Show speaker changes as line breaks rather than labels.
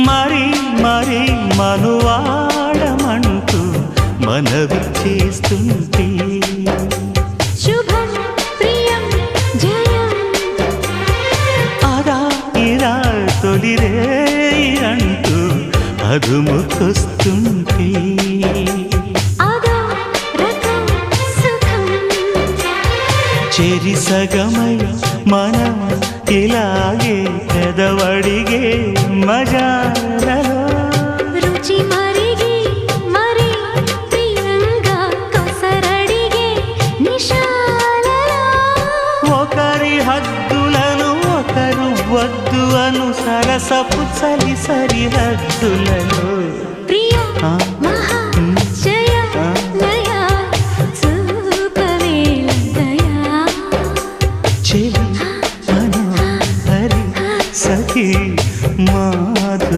మరి మరి మనువాడమంటూ మనవి చేస్తుంటే
శుభం ప్రియం జయం
అదా ఇదా తొలిరే అంటూ అదుముకొస్తుంటే చెరి సగమై మనం ఇలాగే పెదవడిగే మజాలలో
రుచి మరిగి మరి ప్రియంగా కొసరడిగే నిశాలలో
ఒకరి హద్దులను ఒకరు వద్దు అను సరసపు చలి సరిహద్దులలో
ప్రియా